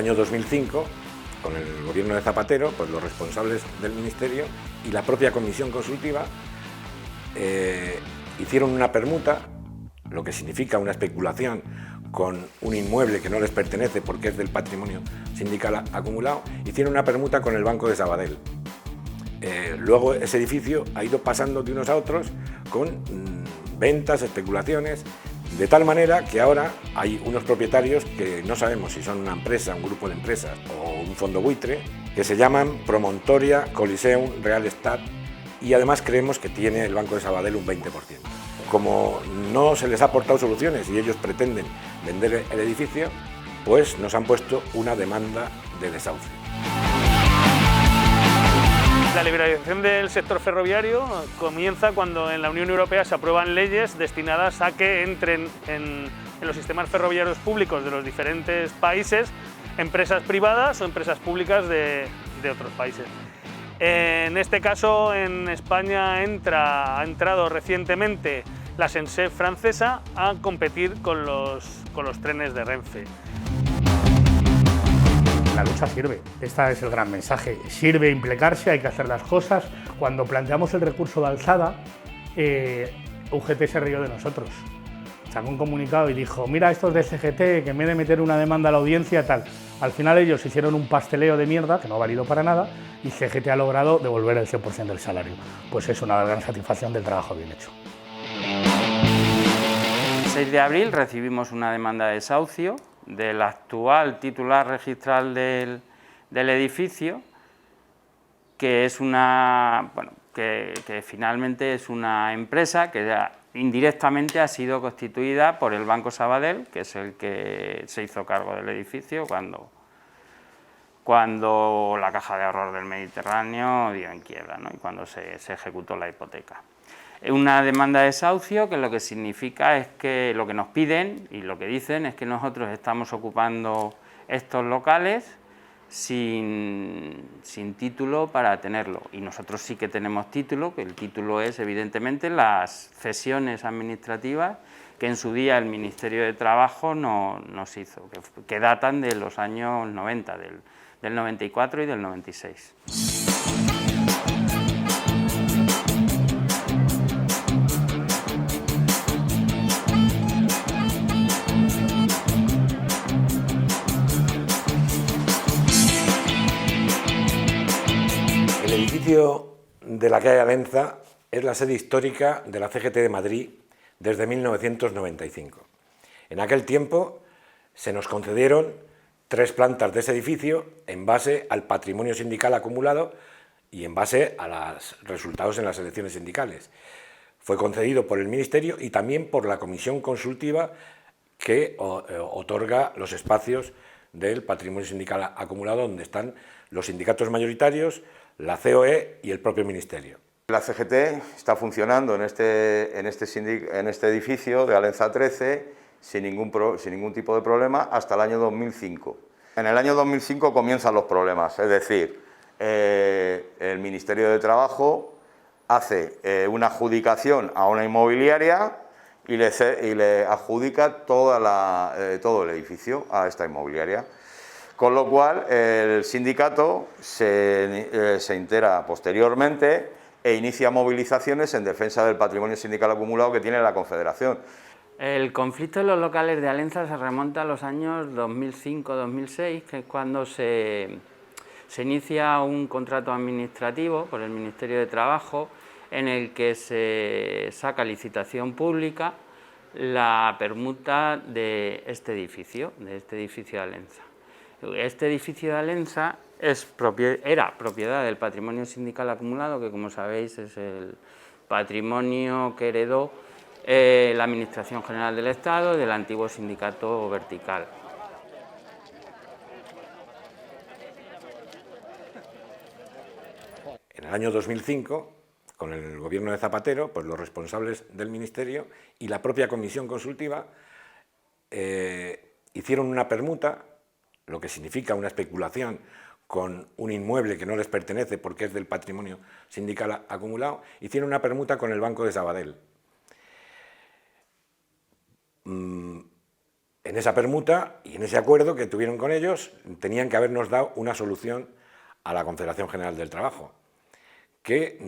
año 2005, con el gobierno de Zapatero, pues los responsables del ministerio y la propia comisión consultiva hicieron una permuta, lo que significa una especulación con un inmueble que no les pertenece porque es del patrimonio sindical acumulado, hicieron una permuta con el Banco de Sabadell. Luego ese edificio ha ido pasando de unos a otros con ventas, especulaciones, de tal manera que ahora hay unos propietarios que no sabemos si son una empresa, un grupo de empresas o un fondo buitre, que se llaman Promontoria Coliseum Real Estate, y además creemos que tiene el Banco de Sabadell un 20%. Como no se les ha aportado soluciones y ellos pretenden vender el edificio, pues nos han puesto una demanda de desahucio. La liberalización del sector ferroviario comienza cuando en la Unión Europea se aprueban leyes destinadas a que entren en los sistemas ferroviarios públicos de los diferentes países empresas privadas o empresas públicas de otros países. En este caso, en España ha entrado recientemente la SENSEF francesa a competir con los trenes de Renfe. La lucha sirve, este es el gran mensaje, sirve implicarse, hay que hacer las cosas. Cuando planteamos el recurso de alzada, UGT se rió de nosotros. Sacó un comunicado y dijo, mira estos de CGT, que en vez de meter una demanda a la audiencia, tal. Al final ellos hicieron un pasteleo de mierda, que no ha valido para nada, y CGT ha logrado devolver el 100% del salario. Pues es una gran satisfacción del trabajo bien hecho. El 6 de abril recibimos una demanda de desahucio del actual titular registral del edificio, que es que finalmente es una empresa que ya indirectamente ha sido constituida por el Banco Sabadell, que es el que se hizo cargo del edificio cuando la Caja de Ahorros del Mediterráneo dio en quiebra, ¿no? Y cuando se ejecutó la hipoteca. Una demanda de desahucio que lo que significa es que lo que nos piden y lo que dicen es que nosotros estamos ocupando estos locales sin título para tenerlo, y nosotros sí que tenemos título, que el título es evidentemente las cesiones administrativas que en su día el Ministerio de Trabajo nos hizo, que datan de los años 90, del 94 y del 96. El edificio de la calle Alenza es la sede histórica de la CGT de Madrid desde 1995. En aquel tiempo se nos concedieron 3 plantas de ese edificio en base al patrimonio sindical acumulado y en base a los resultados en las elecciones sindicales. Fue concedido por el Ministerio y también por la Comisión Consultiva que otorga los espacios del patrimonio sindical acumulado, donde están los sindicatos mayoritarios, la COE y el propio Ministerio. La CGT está funcionando en este edificio de Alenza 13 sin ningún tipo de problema hasta el año 2005. En el año 2005 comienzan los problemas, es decir, el Ministerio de Trabajo hace una adjudicación a una inmobiliaria y le adjudica todo el edificio a esta inmobiliaria. Con lo cual, el sindicato se entera posteriormente e inicia movilizaciones en defensa del patrimonio sindical acumulado que tiene la Confederación. El conflicto de los locales de Alenza se remonta a los años 2005-2006, que es cuando se inicia un contrato administrativo por el Ministerio de Trabajo en el que se saca licitación pública la permuta de este edificio de Alenza. Este edificio de Alenza era propiedad del patrimonio sindical acumulado, que como sabéis es el patrimonio que heredó la Administración General del Estado del antiguo sindicato vertical. En el año 2005, con el gobierno de Zapatero, pues los responsables del Ministerio y la propia Comisión Consultiva hicieron una permuta, lo que significa una especulación con un inmueble que no les pertenece porque es del patrimonio sindical acumulado, hicieron una permuta con el Banco de Sabadell. En esa permuta y en ese acuerdo que tuvieron con ellos, tenían que habernos dado una solución a la Confederación General del Trabajo, que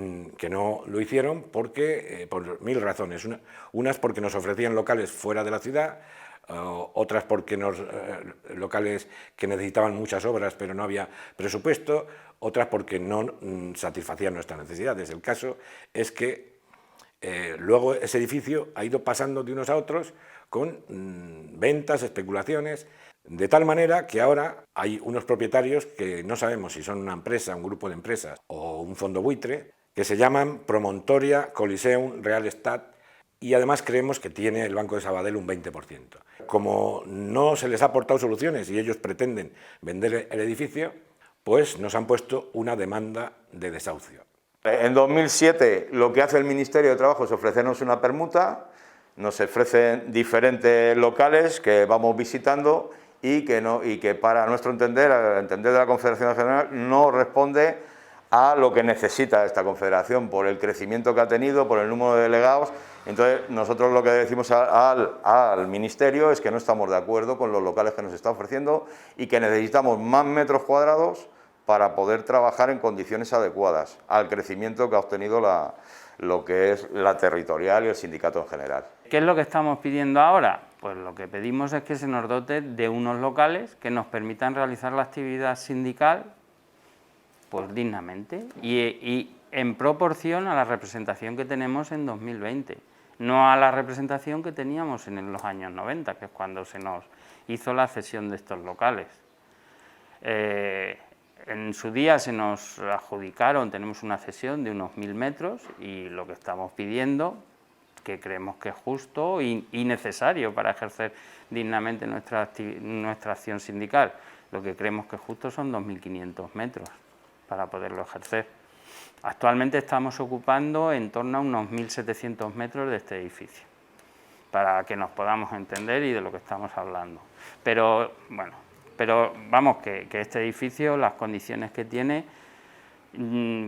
no lo hicieron porque, por 1000 razones. Unas porque nos ofrecían locales fuera de la ciudad, otras porque locales que necesitaban muchas obras pero no había presupuesto, otras porque no satisfacían nuestras necesidades. El caso es que luego ese edificio ha ido pasando de unos a otros con ventas, especulaciones, de tal manera que ahora hay unos propietarios que no sabemos si son una empresa, un grupo de empresas o un fondo buitre, que se llaman Promontoria Coliseum Real Estate, y además creemos que tiene el Banco de Sabadell un 20%. Como no se les ha aportado soluciones y ellos pretenden vender el edificio, pues nos han puesto una demanda de desahucio. En 2007 lo que hace el Ministerio de Trabajo es ofrecernos una permuta, nos ofrecen diferentes locales que vamos visitando y que para nuestro entender, al entender de la Confederación General, no responde a lo que necesita esta confederación por el crecimiento que ha tenido, por el número de delegados. Entonces nosotros lo que decimos al Ministerio es que no estamos de acuerdo con los locales que nos está ofreciendo y que necesitamos más metros cuadrados para poder trabajar en condiciones adecuadas al crecimiento que ha obtenido lo que es la territorial y el sindicato en general. ¿Qué es lo que estamos pidiendo ahora? Pues lo que pedimos es que se nos dote de unos locales que nos permitan realizar la actividad sindical pues dignamente y en proporción a la representación que tenemos en 2020, no a la representación que teníamos en los años 90, que es cuando se nos hizo la cesión de estos locales. En su día se nos adjudicaron, tenemos una cesión de unos 1000 metros y lo que estamos pidiendo, que creemos que es justo y necesario para ejercer dignamente nuestra acción sindical, lo que creemos que es justo son 2500 metros para poderlo ejercer. Actualmente estamos ocupando en torno a unos 1700 metros de este edificio, para que nos podamos entender y de lo que estamos hablando. Pero bueno, vamos, que este edificio, las condiciones que tiene,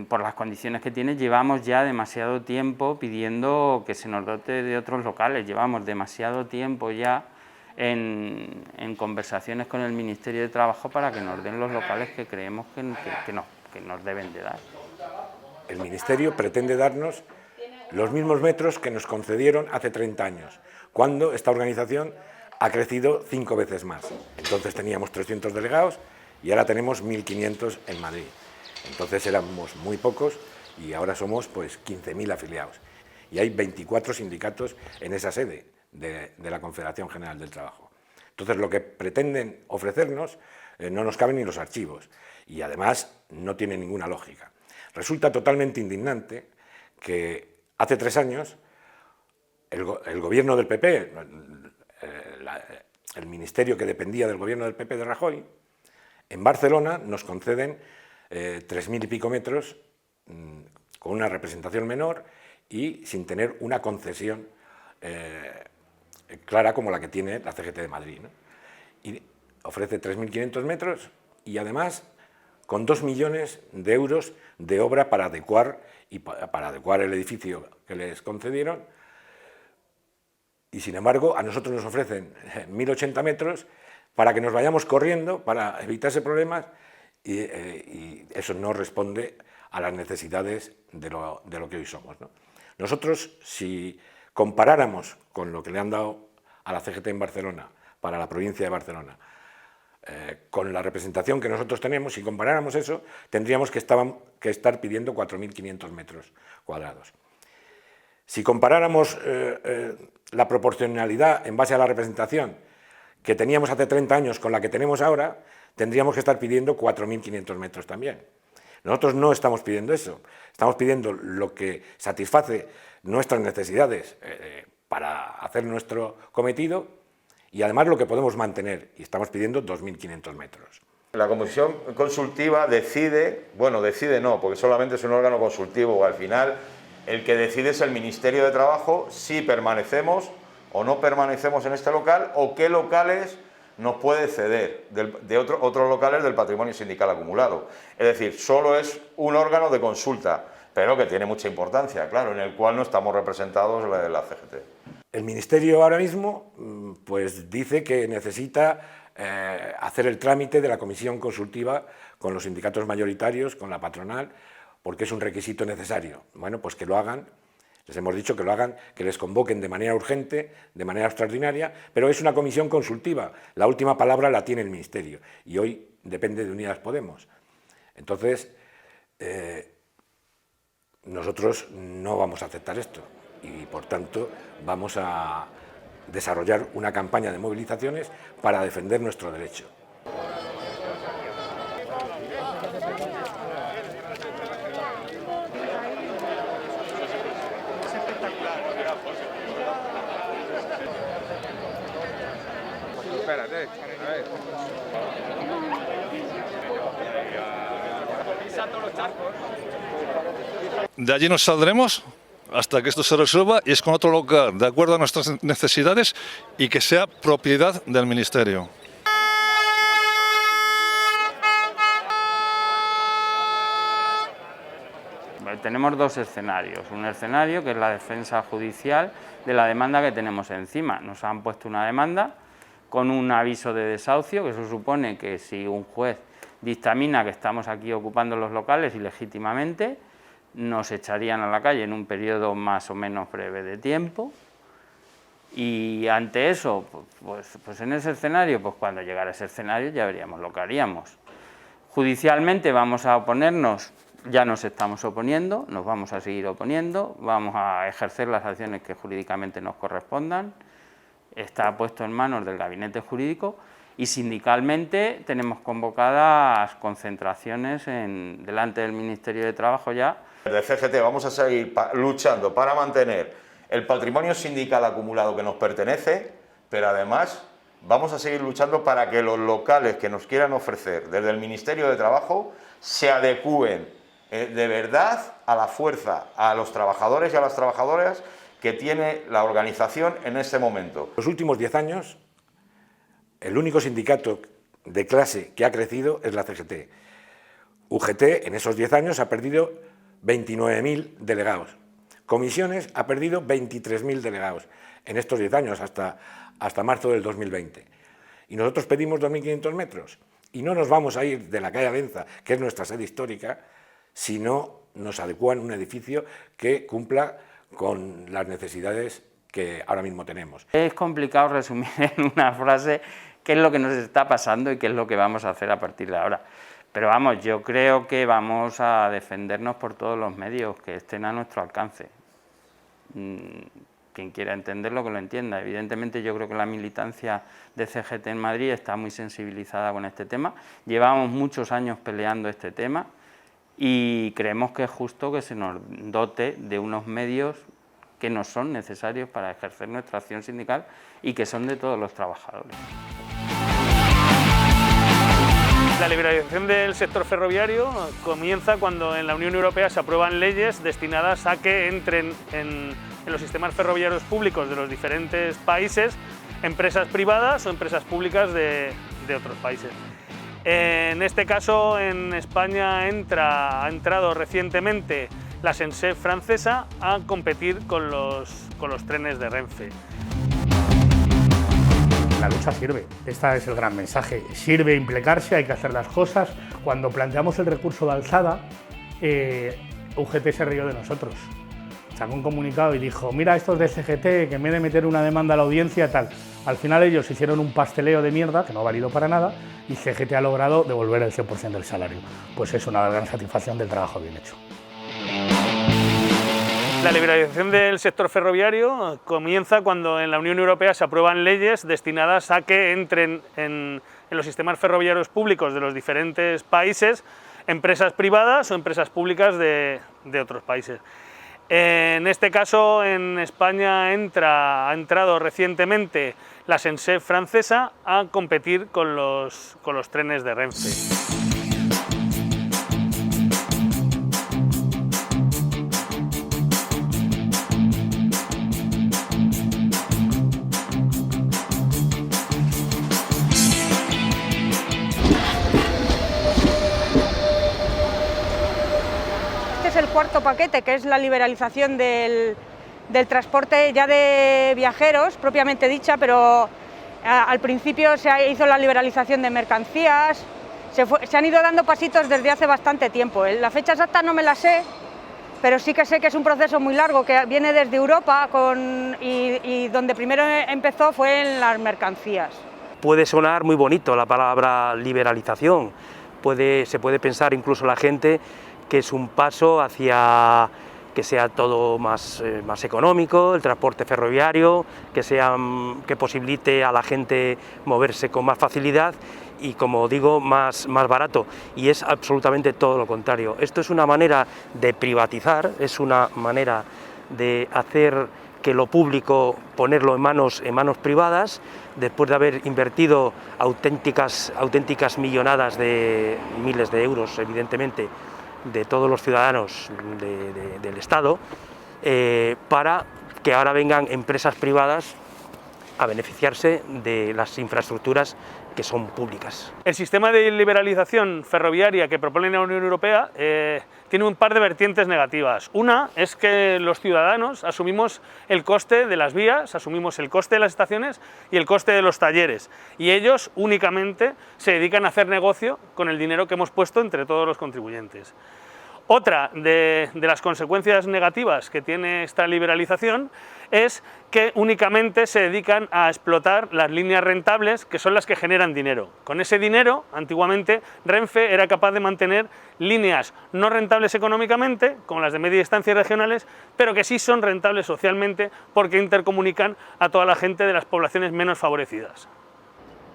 por las condiciones que tiene, llevamos ya demasiado tiempo pidiendo que se nos dote de otros locales, llevamos demasiado tiempo ya en conversaciones con el Ministerio de Trabajo para que nos den los locales que creemos que nos deben de dar. El Ministerio pretende darnos los mismos metros que nos concedieron hace 30 años, cuando esta organización ha crecido 5 veces más. Entonces teníamos 300 delegados y ahora tenemos 1500 en Madrid. Entonces éramos muy pocos y ahora somos pues 15.000 afiliados. Y hay 24 sindicatos en esa sede de la Confederación General del Trabajo. Entonces lo que pretenden ofrecernos no nos caben ni los archivos y además no tiene ninguna lógica. Resulta totalmente indignante que hace 3 años el gobierno del PP, el ministerio que dependía del gobierno del PP de Rajoy, en Barcelona nos conceden 3000 y pico metros con una representación menor y sin tener una concesión clara como la que tiene la CGT de Madrid, ¿no? Y ofrece 3500 metros y además con 2 millones de euros de obra para adecuar el edificio que les concedieron. Y sin embargo, a nosotros nos ofrecen 1080 metros para que nos vayamos corriendo, para evitarse problemas, y eso no responde a las necesidades de lo que hoy somos, ¿no? Nosotros, si comparáramos con lo que le han dado a la CGT en Barcelona, para la provincia de Barcelona, con la representación que nosotros tenemos, si comparáramos eso, tendríamos que estar pidiendo 4500 metros cuadrados. Si comparáramos la proporcionalidad en base a la representación que teníamos hace 30 años con la que tenemos ahora, tendríamos que estar pidiendo 4500 metros también. Nosotros no estamos pidiendo eso, estamos pidiendo lo que satisface nuestras necesidades para hacer nuestro cometido y además lo que podemos mantener, y estamos pidiendo 2500 metros. La comisión consultiva decide no, porque solamente es un órgano consultivo, al final el que decide es el Ministerio de Trabajo si permanecemos o no permanecemos en este local o qué locales nos puede ceder de otros locales del patrimonio sindical acumulado. Es decir, solo es un órgano de consulta, pero que tiene mucha importancia, claro, en el cual no estamos representados la CGT. El Ministerio ahora mismo pues dice que necesita hacer el trámite de la comisión consultiva con los sindicatos mayoritarios, con la patronal, porque es un requisito necesario. Bueno, pues que lo hagan. Les hemos dicho que lo hagan, que les convoquen de manera urgente, de manera extraordinaria, pero es una comisión consultiva. La última palabra la tiene el Ministerio y hoy depende de Unidas Podemos. Entonces, nosotros no vamos a aceptar esto y, por tanto, vamos a desarrollar una campaña de movilizaciones para defender nuestro derecho. Espérate, a ver. De allí nos saldremos hasta que esto se resuelva y es con otro local, de acuerdo a nuestras necesidades y que sea propiedad del Ministerio. Tenemos dos escenarios. Un escenario que es la defensa judicial de la demanda que tenemos encima. Nos han puesto una demanda con un aviso de desahucio, que eso supone que si un juez dictamina que estamos aquí ocupando los locales ilegítimamente, nos echarían a la calle en un periodo más o menos breve de tiempo. Y ante eso, pues en ese escenario, pues cuando llegara ese escenario ya veríamos lo que haríamos. Judicialmente vamos a oponernos, ya nos estamos oponiendo, nos vamos a seguir oponiendo, vamos a ejercer las acciones que jurídicamente nos correspondan. Está puesto en manos del gabinete jurídico y sindicalmente tenemos convocadas concentraciones delante del Ministerio de Trabajo ya. De CGT vamos a seguir luchando para mantener el patrimonio sindical acumulado que nos pertenece, pero además vamos a seguir luchando para que los locales que nos quieran ofrecer desde el Ministerio de Trabajo se adecúen de verdad a la fuerza, a los trabajadores y a las trabajadoras que tiene la organización en este momento. Los últimos 10 años, el único sindicato de clase que ha crecido es la CGT. UGT en esos 10 años ha perdido 29.000 delegados. Comisiones ha perdido 23.000 delegados en estos 10 años, hasta marzo del 2020. Y nosotros pedimos 2.500 metros. Y no nos vamos a ir de la calle Alenza, que es nuestra sede histórica, si no nos adecúan un edificio que cumpla con las necesidades que ahora mismo tenemos. Es complicado resumir en una frase qué es lo que nos está pasando y qué es lo que vamos a hacer a partir de ahora. Pero vamos, yo creo que vamos a defendernos por todos los medios que estén a nuestro alcance. Quien quiera entenderlo, que lo entienda. Evidentemente yo creo que la militancia de CGT en Madrid está muy sensibilizada con este tema. Llevamos muchos años peleando este tema y creemos que es justo que se nos dote de unos medios que nos son necesarios para ejercer nuestra acción sindical y que son de todos los trabajadores. La liberalización del sector ferroviario comienza cuando en la Unión Europea se aprueban leyes destinadas a que entren en los sistemas ferroviarios públicos de los diferentes países empresas privadas o empresas públicas de otros países. En este caso, en España ha entrado recientemente la SENSEF francesa a competir con los trenes de Renfe. La lucha sirve, este es el gran mensaje, sirve implicarse, hay que hacer las cosas. Cuando planteamos el recurso de alzada, UGT se rió de nosotros. Sacó un comunicado y dijo, mira estos de CGT que en vez de meter una demanda a la audiencia tal. Al final ellos hicieron un pasteleo de mierda que no ha valido para nada y CGT ha logrado devolver el 100% del salario. Pues es una gran satisfacción del trabajo bien hecho. La liberalización del sector ferroviario comienza cuando en la Unión Europea se aprueban leyes destinadas a que entren en los sistemas ferroviarios públicos de los diferentes países empresas privadas o empresas públicas de otros países. En este caso, en España ha entrado recientemente la SENSEF francesa a competir con los trenes de Renfe. El cuarto paquete, que es la liberalización del del transporte ya de viajeros, propiamente dicha, pero al principio se hizo la liberalización de mercancías, se han ido dando pasitos desde hace bastante tiempo. La fecha exacta no me la sé, pero sí que sé que es un proceso muy largo, que viene desde Europa y donde primero empezó fue en las mercancías. Puede sonar muy bonito la palabra liberalización, se puede pensar incluso la gente que es un paso hacia que sea todo más económico, el transporte ferroviario, que posibilite a la gente moverse con más facilidad y, como digo, más barato, y es absolutamente todo lo contrario. Esto es una manera de privatizar, es una manera de hacer que lo público, ponerlo en manos privadas, después de haber invertido auténticas millonadas de miles de euros, evidentemente, de todos los ciudadanos del Estado, para que ahora vengan empresas privadas a beneficiarse de las infraestructuras que son públicas. El sistema de liberalización ferroviaria que propone la Unión Europea tiene un par de vertientes negativas. Una es que los ciudadanos asumimos el coste de las vías, asumimos el coste de las estaciones y el coste de los talleres, y ellos únicamente se dedican a hacer negocio con el dinero que hemos puesto entre todos los contribuyentes. Otra de las consecuencias negativas que tiene esta liberalización es que únicamente se dedican a explotar las líneas rentables, que son las que generan dinero. Con ese dinero, antiguamente, Renfe era capaz de mantener líneas no rentables económicamente, como las de media distancia y regionales, pero que sí son rentables socialmente porque intercomunican a toda la gente de las poblaciones menos favorecidas.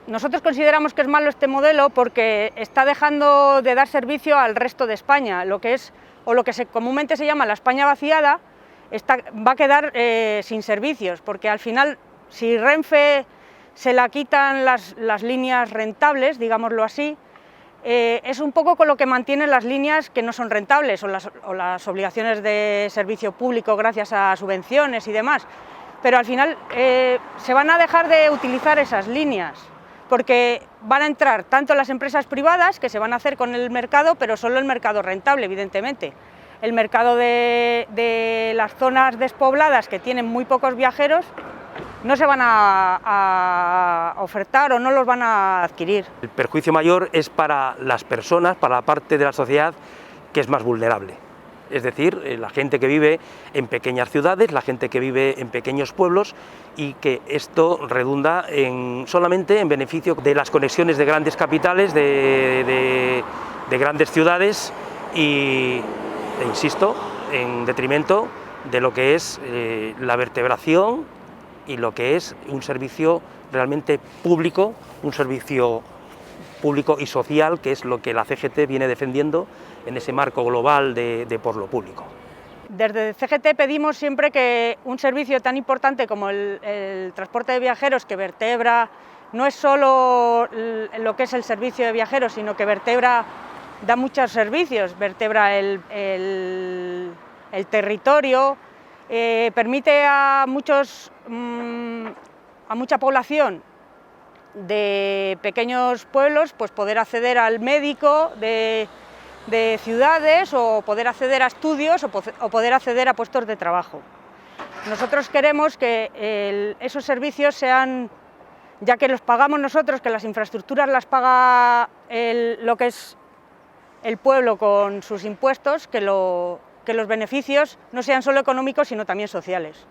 Nosotros consideramos que es malo este modelo porque está dejando de dar servicio al resto de España, lo que comúnmente se llama la España vaciada, va a quedar sin servicios, porque al final, si Renfe se la quitan las líneas rentables, digámoslo así, es un poco con lo que mantienen las líneas que no son rentables, o las obligaciones de servicio público gracias a subvenciones y demás, pero al final se van a dejar de utilizar esas líneas, porque van a entrar tanto las empresas privadas, que se van a hacer con el mercado, pero solo el mercado rentable, evidentemente. El mercado de las zonas despobladas, que tienen muy pocos viajeros, no se van a ofertar o no los van a adquirir. El perjuicio mayor es para las personas, para la parte de la sociedad que es más vulnerable. Es decir, la gente que vive en pequeñas ciudades, la gente que vive en pequeños pueblos, y que esto redunda solamente en beneficio de las conexiones de grandes capitales, de grandes ciudades e insisto, en detrimento de lo que es la vertebración y lo que es un servicio realmente público, un servicio público y social, que es lo que la CGT viene defendiendo en ese marco global de por lo público. Desde CGT pedimos siempre que un servicio tan importante como el transporte de viajeros, que vertebra, no es solo lo que es el servicio de viajeros, sino que da muchos servicios, vertebra el territorio, permite a mucha población de pequeños pueblos pues poder acceder al médico de ciudades, o poder acceder a estudios, o poder acceder a puestos de trabajo. Nosotros queremos que esos servicios sean, ya que los pagamos nosotros, que las infraestructuras las paga lo que es el pueblo con sus impuestos, que los beneficios no sean solo económicos, sino también sociales.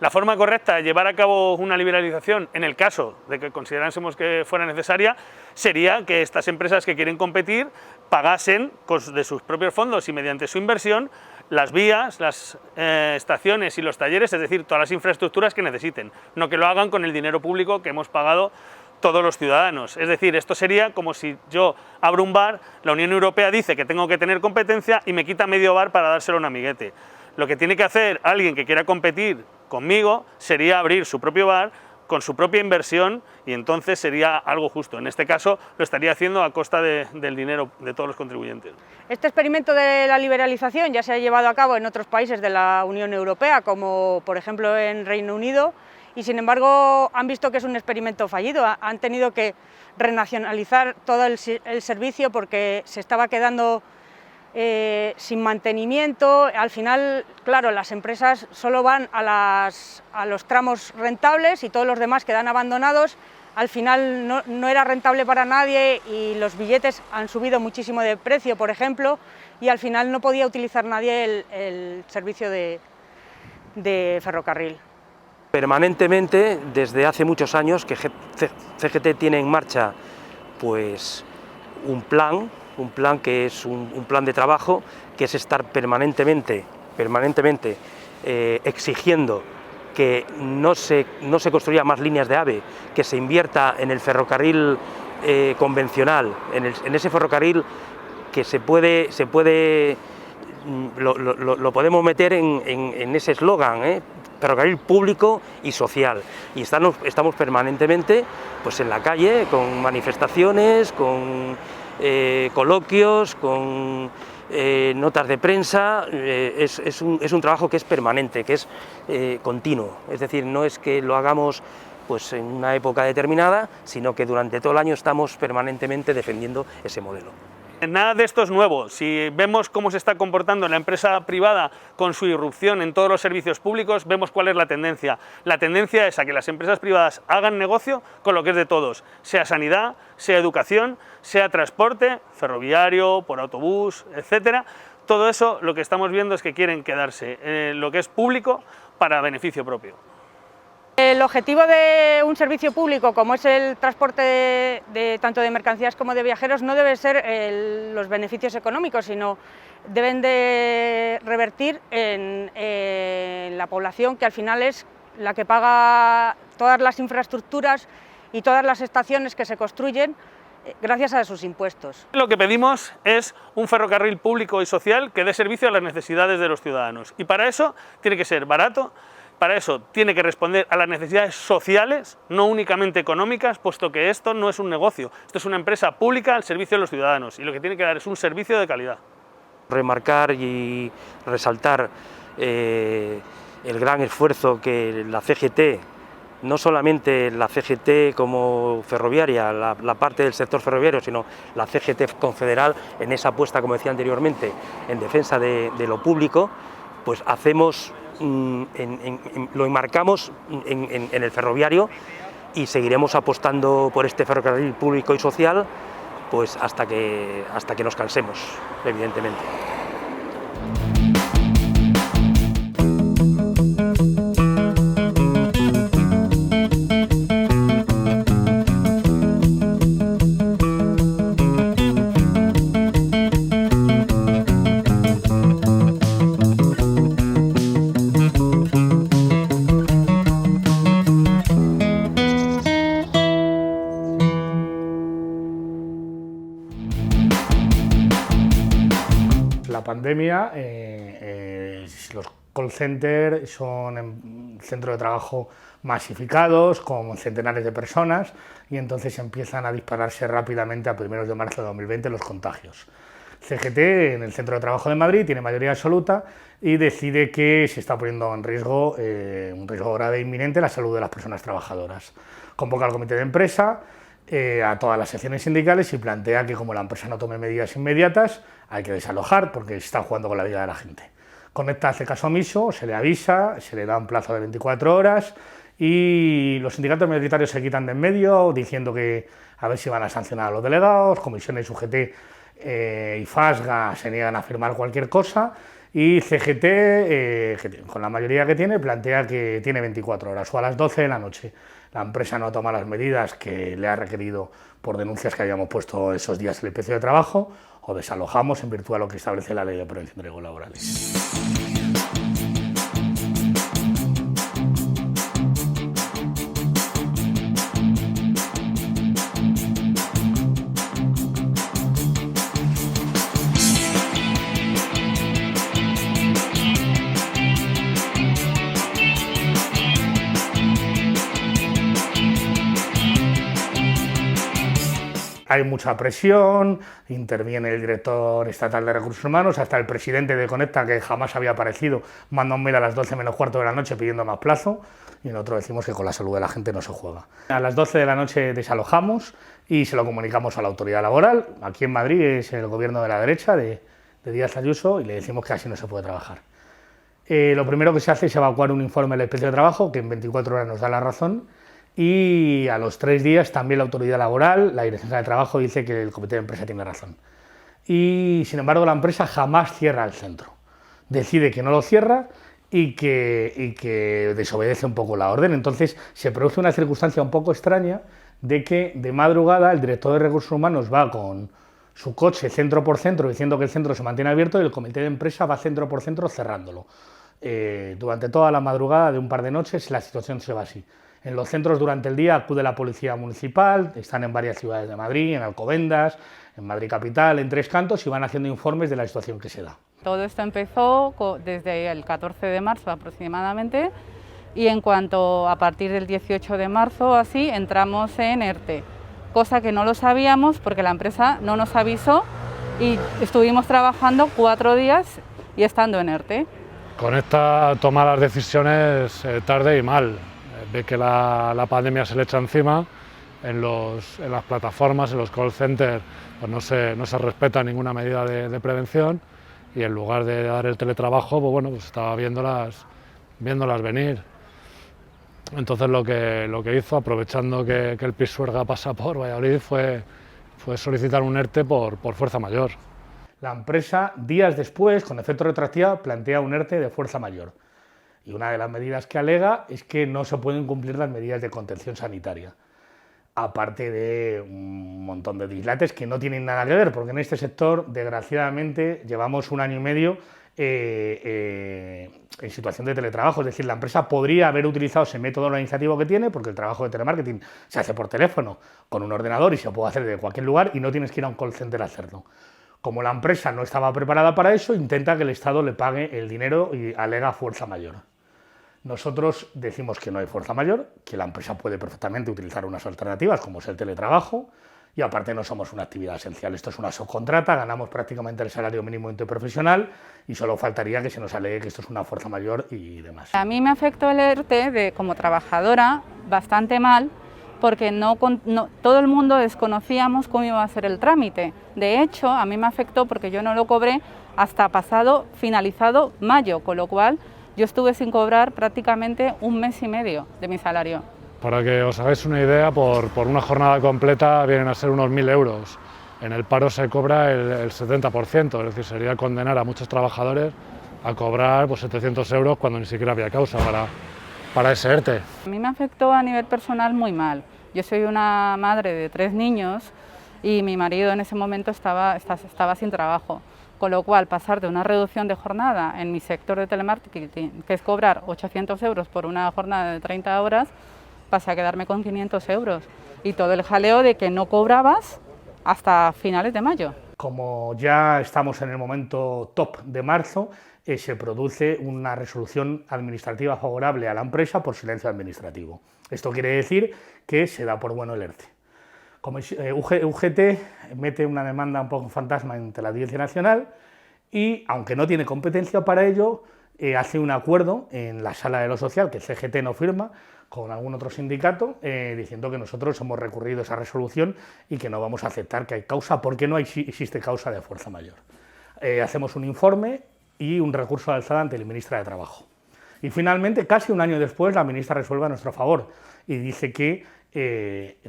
La forma correcta de llevar a cabo una liberalización, en el caso de que considerásemos que fuera necesaria, sería que estas empresas que quieren competir pagasen de sus propios fondos y mediante su inversión las vías, las estaciones y los talleres, es decir, todas las infraestructuras que necesiten, no que lo hagan con el dinero público que hemos pagado todos los ciudadanos. Es decir, esto sería como si yo abro un bar, la Unión Europea dice que tengo que tener competencia y me quita medio bar para dárselo a un amiguete. Lo que tiene que hacer alguien que quiera competir conmigo sería abrir su propio bar con su propia inversión, y entonces sería algo justo. En este caso lo estaría haciendo a costa del dinero de todos los contribuyentes. Este experimento de la liberalización ya se ha llevado a cabo en otros países de la Unión Europea, como por ejemplo en Reino Unido, y sin embargo han visto que es un experimento fallido. Han tenido que renacionalizar todo el servicio porque se estaba quedando sin mantenimiento. Al final, claro, las empresas solo van a los tramos rentables y todos los demás quedan abandonados. Al final no era rentable para nadie y los billetes han subido muchísimo de precio, por ejemplo, y al final no podía utilizar nadie el servicio de ferrocarril. Permanentemente, desde hace muchos años, que CGT tiene en marcha pues, un plan que es un plan de trabajo, que es estar permanentemente exigiendo que no se construyan más líneas de AVE, que se invierta en el ferrocarril convencional, en ese ferrocarril que lo podemos meter en ese eslogan, ferrocarril público y social, y estamos permanentemente pues, en la calle, con manifestaciones, con coloquios, con notas de prensa. Es un trabajo que es permanente, que es continuo, es decir, no es que lo hagamos pues, en una época determinada, sino que durante todo el año estamos permanentemente defendiendo ese modelo. Nada de esto es nuevo. Si vemos cómo se está comportando la empresa privada con su irrupción en todos los servicios públicos, vemos cuál es la tendencia. La tendencia es a que las empresas privadas hagan negocio con lo que es de todos, sea sanidad, sea educación, sea transporte, ferroviario, por autobús, etcétera. Todo eso lo que estamos viendo es que quieren quedarse en lo que es público para beneficio propio. El objetivo de un servicio público como es el transporte tanto de mercancías como de viajeros no debe ser los beneficios económicos, sino deben de revertir en la población, que al final es la que paga todas las infraestructuras y todas las estaciones que se construyen gracias a sus impuestos. Lo que pedimos es un ferrocarril público y social que dé servicio a las necesidades de los ciudadanos, y para eso tiene que ser barato. Para eso tiene que responder a las necesidades sociales, no únicamente económicas, puesto que esto no es un negocio, esto es una empresa pública al servicio de los ciudadanos, y lo que tiene que dar es un servicio de calidad. Remarcar y resaltar el gran esfuerzo que la CGT, no solamente la CGT como ferroviaria, la parte del sector ferroviario, sino la CGT confederal, en esa apuesta, como decía anteriormente, en defensa de lo público, pues hacemos... lo enmarcamos en el ferroviario, y seguiremos apostando por este ferrocarril público y social pues hasta que nos cansemos, evidentemente. La pandemia, los call centers son centros de trabajo masificados con centenares de personas, y entonces empiezan a dispararse rápidamente a primeros de marzo de 2020 los contagios. CGT, en el centro de trabajo de Madrid, tiene mayoría absoluta y decide que se está poniendo en riesgo, un riesgo grave e inminente, la salud de las personas trabajadoras. Convoca al comité de empresa, a todas las secciones sindicales, y plantea que, como la empresa no tome medidas inmediatas, hay que desalojar porque se está jugando con la vida de la gente. Conecta hace caso omiso, se le avisa, se le da un plazo de 24 horas y los sindicatos mayoritarios se quitan de en medio diciendo que a ver si van a sancionar a los delegados. Comisiones UGT y FASGA se niegan a firmar cualquier cosa, y CGT, que con la mayoría que tiene, plantea que tiene 24 horas, o a las 12 de la noche la empresa no toma las medidas que le ha requerido por denuncias que habíamos puesto esos días en el precio de trabajo, o desalojamos en virtud de lo que establece la Ley de Prevención de Riesgos Laborales. Hay mucha presión, interviene el director estatal de Recursos Humanos, hasta el presidente de Conecta, que jamás había aparecido, manda un mail a las 12 menos cuarto de la noche pidiendo más plazo, y nosotros decimos que con la salud de la gente no se juega. A las 12 de la noche desalojamos y se lo comunicamos a la autoridad laboral. Aquí en Madrid es el gobierno de la derecha, de de Díaz Ayuso y le decimos que así no se puede trabajar. Lo primero que se hace es evacuar un informe de la Inspección de Trabajo, que en 24 horas nos da la razón, y a los 3 días también la autoridad laboral, la Dirección de Trabajo, dice que el comité de empresa tiene razón. Y sin embargo la empresa jamás cierra el centro. Decide que no lo cierra y que desobedece un poco la orden. Entonces se produce una circunstancia un poco extraña de que de madrugada el director de Recursos Humanos va con su coche centro por centro diciendo que el centro se mantiene abierto y el comité de empresa va centro por centro cerrándolo. Durante toda la madrugada de un par de noches la situación se va así. En los centros durante el día acude la policía municipal, están en varias ciudades de Madrid, en Alcobendas, en Madrid capital, en Tres Cantos, y van haciendo informes de la situación que se da. Todo esto empezó desde el 14 de marzo aproximadamente, y en cuanto a partir del 18 de marzo así entramos en ERTE, cosa que no lo sabíamos porque la empresa no nos avisó y estuvimos trabajando 4 días y estando en ERTE. Con esta toma las decisiones tarde y mal. Ve que la pandemia se le echa encima, en las plataformas, en los call centers, pues no se respeta ninguna medida de prevención, y en lugar de dar el teletrabajo, pues bueno, pues estaba viéndolas venir. Entonces lo que hizo, aprovechando que el Pisuerga pasa por Valladolid, fue solicitar un ERTE por fuerza mayor. La empresa, días después, con efecto retroactivo, plantea un ERTE de fuerza mayor. Y una de las medidas que alega es que no se pueden cumplir las medidas de contención sanitaria, aparte de un montón de dislates que no tienen nada que ver, porque en este sector, desgraciadamente, llevamos 1 año y medio en situación de teletrabajo. Es decir, la empresa podría haber utilizado ese método organizativo que tiene, porque el trabajo de telemarketing se hace por teléfono, con un ordenador, y se puede hacer desde cualquier lugar y no tienes que ir a un call center a hacerlo. Como la empresa no estaba preparada para eso, intenta que el Estado le pague el dinero y alega fuerza mayor. Nosotros decimos que no hay fuerza mayor, que la empresa puede perfectamente utilizar unas alternativas como es el teletrabajo, y aparte no somos una actividad esencial, esto es una subcontrata, ganamos prácticamente el salario mínimo interprofesional y solo faltaría que se nos alegue que esto es una fuerza mayor y demás. A mí me afectó el ERTE como trabajadora bastante mal, porque todo el mundo desconocíamos cómo iba a ser el trámite. De hecho, a mí me afectó porque yo no lo cobré hasta finalizado mayo, con lo cual yo estuve sin cobrar prácticamente 1 mes y medio de mi salario. Para que os hagáis una idea, por una jornada completa vienen a ser unos 1.000 euros. En el paro se cobra el 70%, es decir, sería condenar a muchos trabajadores a cobrar pues, 700 euros cuando ni siquiera había causa para ese ERTE. A mí me afectó a nivel personal muy mal. Yo soy una madre de 3 niños y mi marido en ese momento estaba sin trabajo. Con lo cual, pasar de una reducción de jornada en mi sector de telemarketing, que es cobrar 800 euros por una jornada de 30 horas, pasé a quedarme con 500 euros. Y todo el jaleo de que no cobrabas hasta finales de mayo. Como ya estamos en el momento top de marzo, se produce una resolución administrativa favorable a la empresa por silencio administrativo. Esto quiere decir que se da por bueno el ERTE. Como UGT mete una demanda un poco fantasma ante la Audiencia Nacional y, aunque no tiene competencia para ello, hace un acuerdo en la Sala de lo Social, que el CGT no firma, con algún otro sindicato, diciendo que nosotros hemos recurrido esa resolución y que no vamos a aceptar que hay causa, porque no existe causa de fuerza mayor. Hacemos un informe y un recurso de alzada ante el ministro de Trabajo. Y finalmente, casi 1 año después, la ministra resuelve a nuestro favor y dice que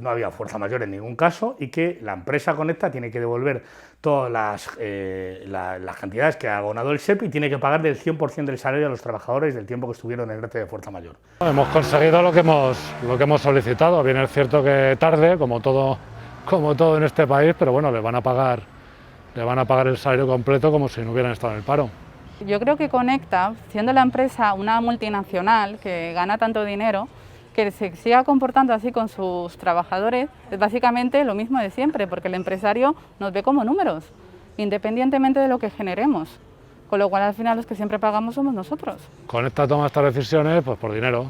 no había fuerza mayor en ningún caso y que la empresa Conecta tiene que devolver todas las cantidades que ha abonado el SEPI y tiene que pagar del 100% del salario a los trabajadores del tiempo que estuvieron en el ERTE de fuerza mayor. Hemos conseguido lo que hemos solicitado. Bien, es cierto que tarde, como todo en este país, pero bueno, le van a pagar el salario completo como si no hubieran estado en el paro. Yo creo que Conecta, siendo la empresa una multinacional que gana tanto dinero, que se siga comportando así con sus trabajadores es básicamente lo mismo de siempre, porque el empresario nos ve como números, independientemente de lo que generemos, con lo cual al final los que siempre pagamos somos nosotros. Conecta toma estas decisiones pues por dinero,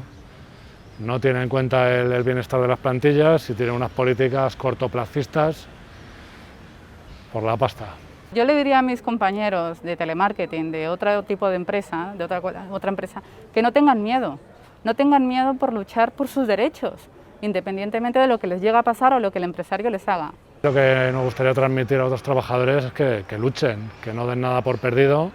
no tiene en cuenta el bienestar de las plantillas y tiene unas políticas cortoplacistas por la pasta. Yo le diría a mis compañeros de telemarketing, de otro tipo de empresa, de otra empresa, que no tengan miedo. No tengan miedo por luchar por sus derechos, independientemente de lo que les llegue a pasar o lo que el empresario les haga. Lo que nos gustaría transmitir a otros trabajadores es que luchen, que no den nada por perdido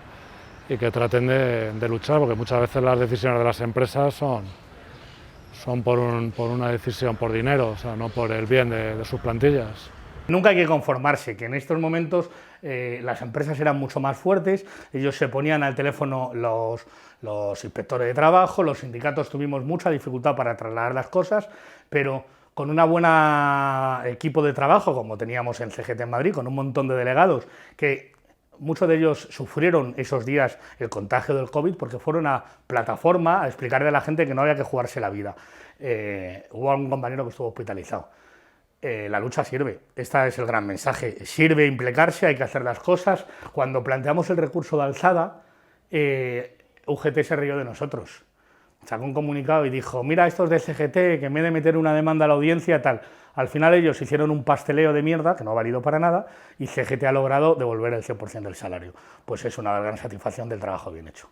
y que traten de luchar, porque muchas veces las decisiones de las empresas son por una decisión por dinero, o sea, no por el bien de sus plantillas. Nunca hay que conformarse, que en estos momentos las empresas eran mucho más fuertes, ellos se ponían al teléfono los inspectores de trabajo, los sindicatos tuvimos mucha dificultad para trasladar las cosas, pero con una buena equipo de trabajo, como teníamos en CGT en Madrid, con un montón de delegados, que muchos de ellos sufrieron esos días el contagio del COVID porque fueron a plataforma a explicarle a la gente que no había que jugarse la vida. Hubo algún compañero que estuvo hospitalizado. La lucha sirve, este es el gran mensaje, sirve implicarse, hay que hacer las cosas. Cuando planteamos el recurso de alzada, UGT se rió de nosotros. Sacó un comunicado y dijo, mira, estos de CGT, que en vez de meter una demanda a la audiencia, tal. Al final ellos hicieron un pasteleo de mierda, que no ha valido para nada, y CGT ha logrado devolver el 100% del salario. Pues es una gran satisfacción del trabajo bien hecho.